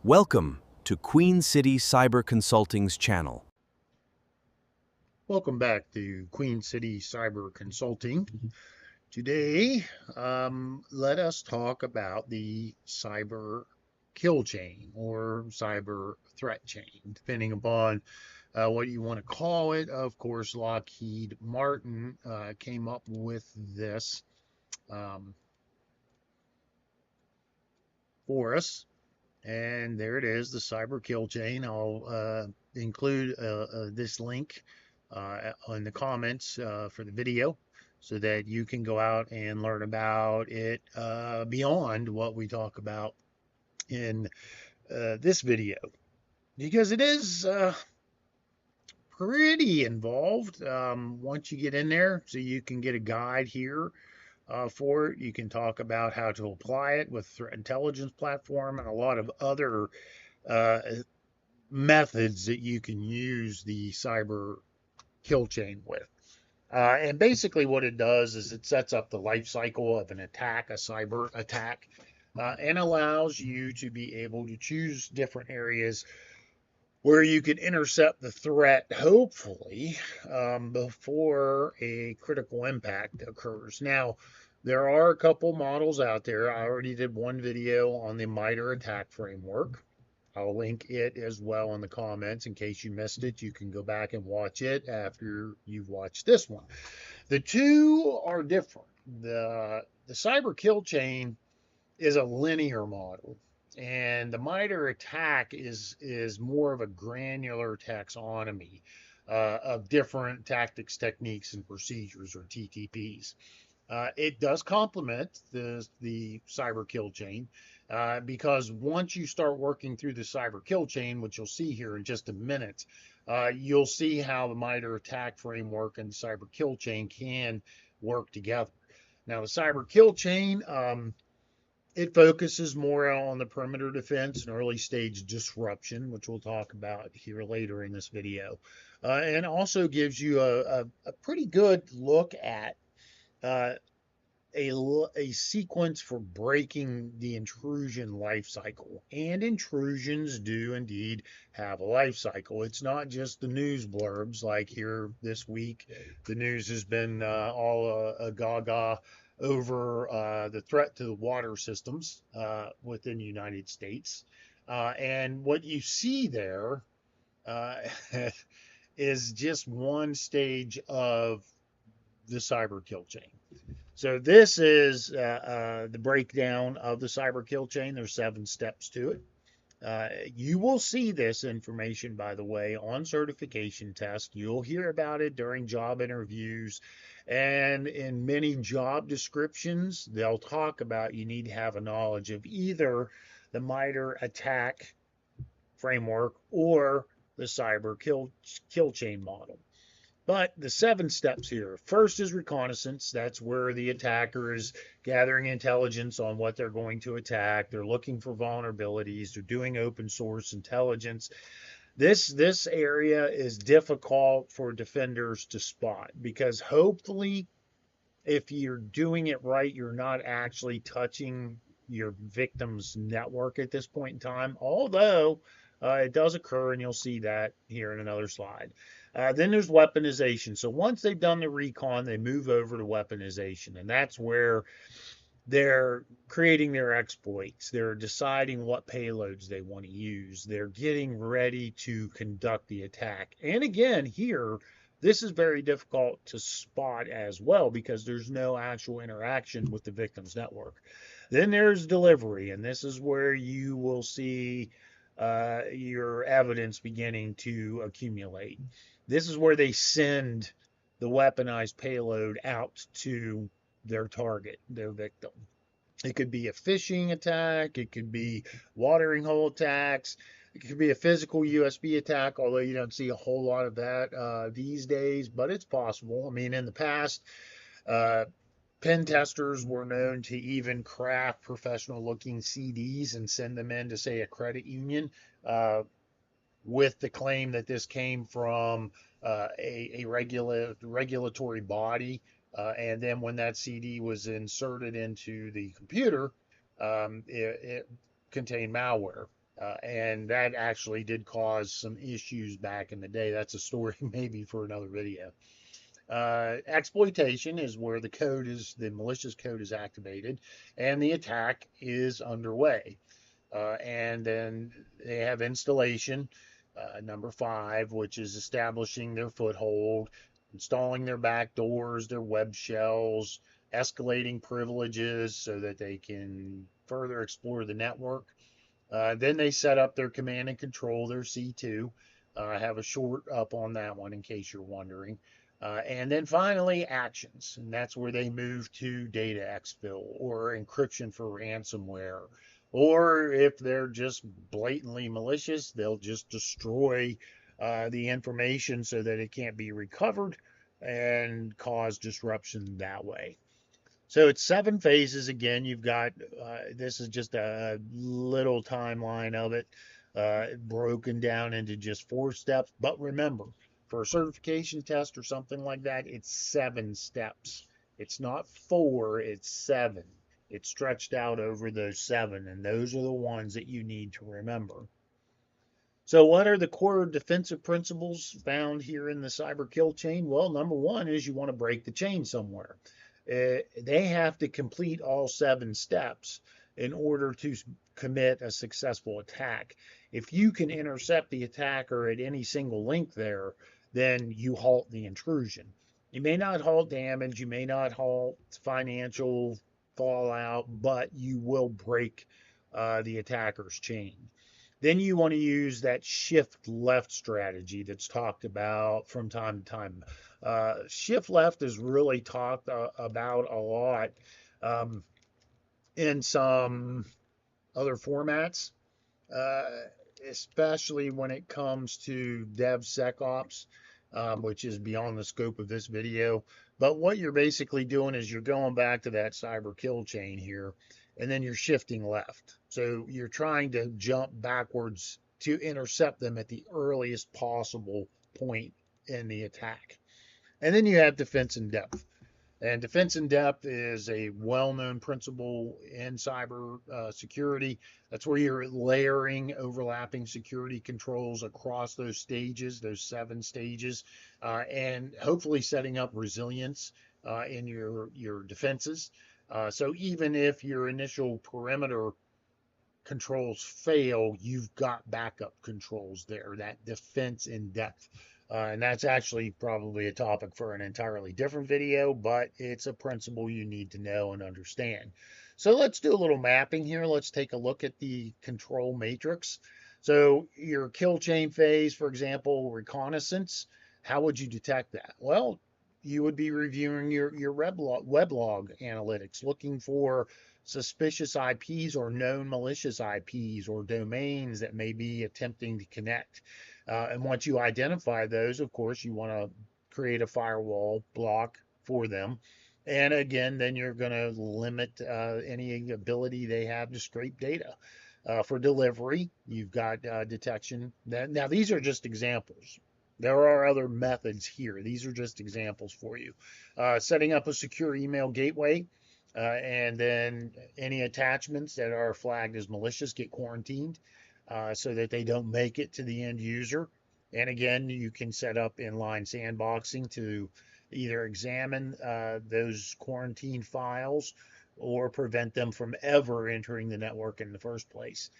Welcome to Queen City Cyber Consulting's channel. Welcome back to Queen City Cyber Consulting. Today, let us talk about the cyber kill chain or cyber threat chain, depending upon what you want to call it. Of course, Lockheed Martin came up with this for us. And there it is, the cyber kill chain. I'll include this link in the comments for the video so that you can go out and learn about it beyond what we talk about in this video, because it is pretty involved once you get in there. So you can get a guide here for it. You can talk about how to apply it with threat intelligence platform and a lot of other uh, methods that you can use the cyber kill chain with. And basically what it does is it sets up the life cycle of an attack, a cyber attack, and allows you to be able to choose different areas where you can intercept the threat, hopefully, before a critical impact occurs. Now, there are a couple models out there. I already did one video on the MITRE ATT&CK framework. I'll link it as well in the comments in case you missed it. You can go back and watch it after you've watched this one. The two are different. The cyber kill chain is a linear model, and the MITRE ATT&CK is more of a granular taxonomy of different tactics, techniques, and procedures, or TTPs. It does complement the cyber kill chain because once you start working through the cyber kill chain, which you'll see here in just a minute, you'll see how the MITRE ATT&CK framework and the cyber kill chain can work together. Now, the cyber kill chain, it focuses more on the perimeter defense and early stage disruption, which we'll talk about here later in this video, and also gives you a pretty good look at uh, a sequence for breaking the intrusion life cycle. And intrusions do indeed have a life cycle. It's not just the news blurbs like here this week. The news has been all gaga over the threat to the water systems within the United States. And what you see there uh, is just one stage of the cyber kill chain. So this is the breakdown of the cyber kill chain. There's 7 steps to it. You will see this information, by the way, on certification tests. You'll hear about it during job interviews, and in many job descriptions, they'll talk about you need to have a knowledge of either the MITRE ATT&CK framework or the cyber kill chain model. But the 7 steps here. First is reconnaissance. That's where the attacker is gathering intelligence on what they're going to attack. They're looking for vulnerabilities. They're doing open source intelligence. This area is difficult for defenders to spot because hopefully, if you're doing it right, you're not actually touching your victim's network at this point in time, although it does occur, and you'll see that here in another slide. Then there's weaponization. So once they've done the recon, they move over to weaponization, and that's where they're creating their exploits. They're deciding what payloads they want to use. They're getting ready to conduct the attack. And again, here, this is very difficult to spot as well because there's no actual interaction with the victim's network. Then there's delivery, and this is where you will see your evidence beginning to accumulate. This is where they send the weaponized payload out to their target, their victim. It could be a phishing attack, it could be watering hole attacks, it could be a physical USB attack, although you don't see a whole lot of that these days, but it's possible. I mean, in the past, pen testers were known to even craft professional looking CDs and send them in to, say, a credit union with the claim that this came from a regulatory body. And then when that CD was inserted into the computer, it contained malware. And that actually did cause some issues back in the day. That's a story maybe for another video. Exploitation is where the malicious code is activated and the attack is underway. And then they have installation, number 5, which is establishing their foothold, installing their backdoors, their web shells, escalating privileges so that they can further explore the network. Then they set up their command and control, their C2. I have a short up on that one in case you're wondering. And then finally, actions. And that's where they move to data exfil or encryption for ransomware. Or if they're just blatantly malicious, they'll just destroy the information so that it can't be recovered and cause disruption that way. So it's 7 phases. Again, you've got this is just a little timeline of it, broken down into just 4 steps. But remember, for a certification test or something like that, it's 7 steps. It's not 4, it's 7. It's stretched out over those 7, and those are the ones that you need to remember. So what are the core defensive principles found here in the cyber kill chain? Well, number 1 is you want to break the chain somewhere. They have to complete all 7 steps in order to commit a successful attack. If you can intercept the attacker at any single link there, then you halt the intrusion. You may not halt damage, you may not halt financial fallout, but you will break the attacker's chain. Then you want to use that shift left strategy that's talked about from time to time. Shift left is really talked about a lot in some other formats, uh, especially when it comes to DevSecOps, which is beyond the scope of this video. But what you're basically doing is you're going back to that cyber kill chain here, and then you're shifting left. So you're trying to jump backwards to intercept them at the earliest possible point in the attack. And then you have defense in depth. And defense in depth is a well-known principle in cyber security. That's where you're layering overlapping security controls across those stages, those 7 stages, and hopefully setting up resilience in your defenses. So even if your initial perimeter controls fail, you've got backup controls there, that defense in depth. And that's actually probably a topic for an entirely different video, but it's a principle you need to know and understand. So let's do a little mapping here. Let's take a look at the control matrix. So your kill chain phase, for example, reconnaissance, how would you detect that? Well, you would be reviewing your weblog analytics, looking for suspicious IPs or known malicious IPs or domains that may be attempting to connect. And once you identify those, of course, you want to create a firewall block for them. And again, then you're going to limit any ability they have to scrape data. For delivery, you've got detection. Now, these are just examples. There are other methods here. These are just examples for you. Setting up a secure email gateway, and then any attachments that are flagged as malicious get quarantined so that they don't make it to the end user. And again, you can set up inline sandboxing to either examine those quarantine files or prevent them from ever entering the network in the first place.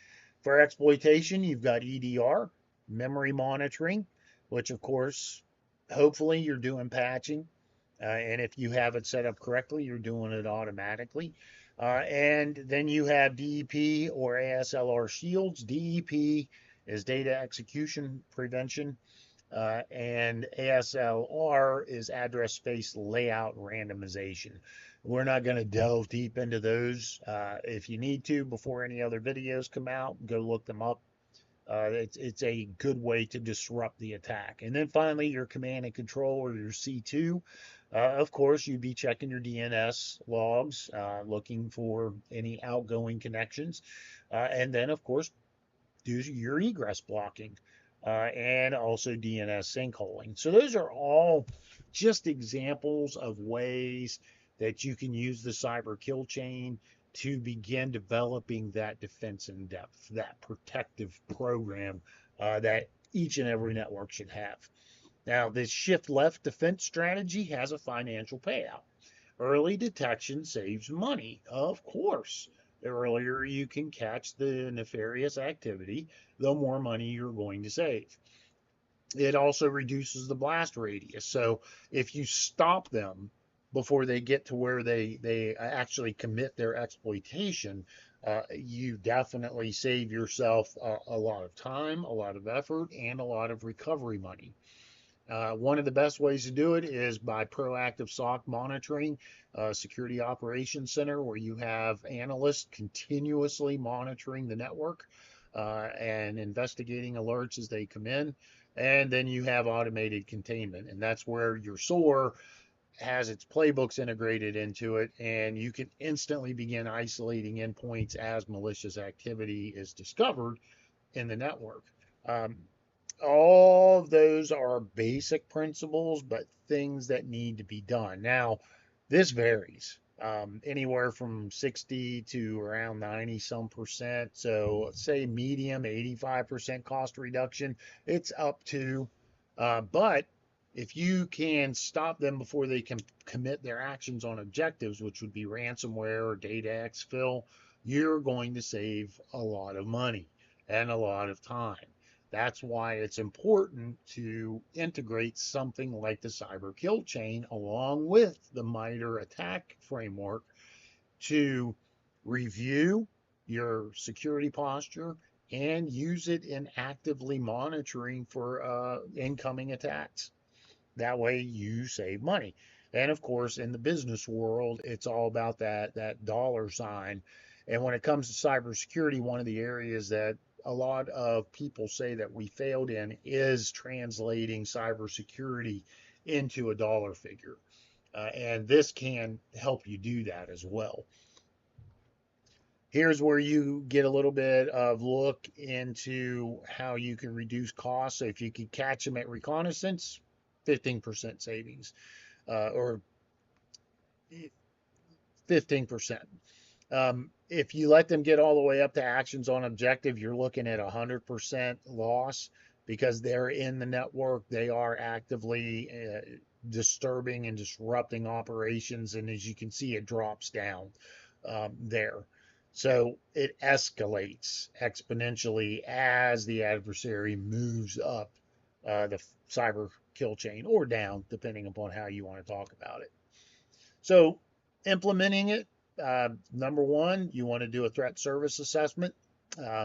For exploitation, you've got EDR, memory monitoring, which of course, hopefully you're doing patching. And if you have it set up correctly, you're doing it automatically. And then you have DEP or ASLR shields. DEP is data execution prevention, and ASLR is address space layout randomization. We're not going to delve deep into those. If you need to, before any other videos come out, go look them up. It's a good way to disrupt the attack. And then finally, your command and control or your C2. Of course, you'd be checking your DNS logs, looking for any outgoing connections. And then, of course, do your egress blocking and also DNS sinkholing. So those are all just examples of ways that you can use the cyber kill chain to begin developing that defense in depth, that protective program that each and every network should have. Now, this shift left defense strategy has a financial payout. Early detection saves money, of course. The earlier you can catch the nefarious activity, the more money you're going to save. It also reduces the blast radius. So if you stop them before they get to where they actually commit their exploitation, you definitely save yourself a lot of time, a lot of effort, and a lot of recovery money. One of the best ways to do it is by proactive SOC monitoring, Security Operations Center, where you have analysts continuously monitoring the network and investigating alerts as they come in. And then you have automated containment, and that's where your SOAR has its playbooks integrated into it, and you can instantly begin isolating endpoints as malicious activity is discovered in the network. Um, all of those are basic principles, but things that need to be done. Now, this varies anywhere from 60 to around 90 some percent. So, say medium 85% cost reduction, it's up to. But if you can stop them before they can commit their actions on objectives, which would be ransomware or data exfil, you're going to save a lot of money and a lot of time. That's why it's important to integrate something like the cyber kill chain along with the MITRE attack framework to review your security posture and use it in actively monitoring for incoming attacks. That way you save money. And of course, in the business world, it's all about that dollar sign. And when it comes to cybersecurity, one of the areas that a lot of people say that we failed in is translating cybersecurity into a dollar figure. And this can help you do that as well. Here's where you get a little bit of look into how you can reduce costs. So if you can catch them at reconnaissance, 15% savings, or 15%. If you let them get all the way up to actions on objective, you're looking at 100% loss because they're in the network. They are actively disturbing and disrupting operations. And as you can see, it drops down there. So it escalates exponentially as the adversary moves up the cyber kill chain or down, depending upon how you want to talk about it. So implementing it, number one, you want to do a threat service assessment.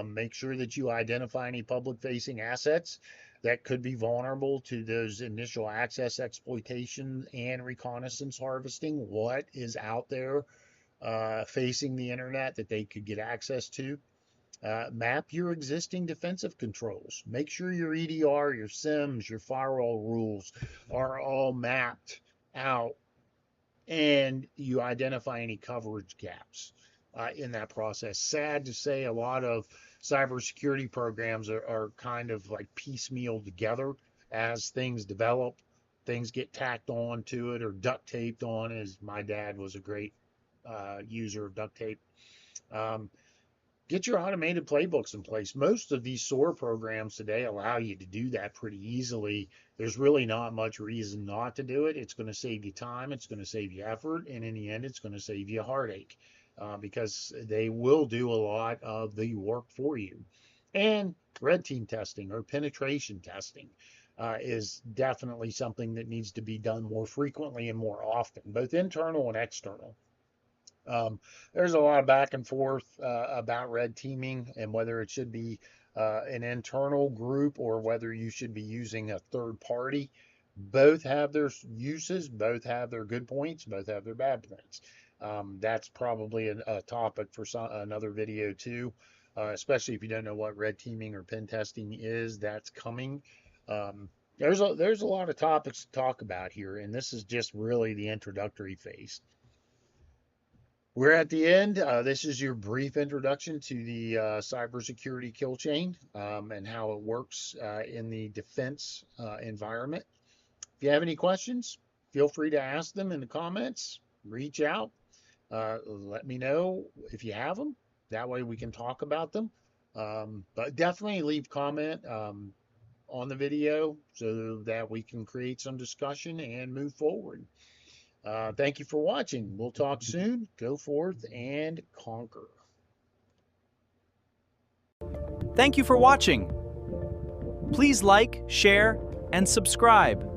Make sure that you identify any public facing assets that could be vulnerable to those initial access exploitation and reconnaissance harvesting. What is out there facing the internet that they could get access to? Map your existing defensive controls. Make sure your EDR, your SIMs, your firewall rules are all mapped out, and you identify any coverage gaps in that process. Sad to say, a lot of cybersecurity programs are kind of like piecemeal together as things develop. Things get tacked on to it or duct taped on, as my dad was a great user of duct tape. Get your automated playbooks in place. Most of these SOAR programs today allow you to do that pretty easily. There's really not much reason not to do it. It's going to save you time, it's going to save you effort, and in the end, it's going to save you a heartache because they will do a lot of the work for you. And red team testing or penetration testing is definitely something that needs to be done more frequently and more often, both internal and external. There's a lot of back and forth about red teaming and whether it should be an internal group or whether you should be using a third party. Both have their uses, both have their good points, both have their bad points. That's probably a topic for another video too, especially if you don't know what red teaming or pen testing is. That's coming. There's a lot of topics to talk about here, and this is just really the introductory phase. We're at the end. This is your brief introduction to the cybersecurity kill chain and how it works in the defense environment. If you have any questions, feel free to ask them in the comments. Reach out. let me know if you have them. That way we can talk about them. But definitely leave comment on the video so that we can create some discussion and move forward. Thank you for watching. We'll talk soon. Go forth and conquer. Thank you for watching. Please like, share, and subscribe.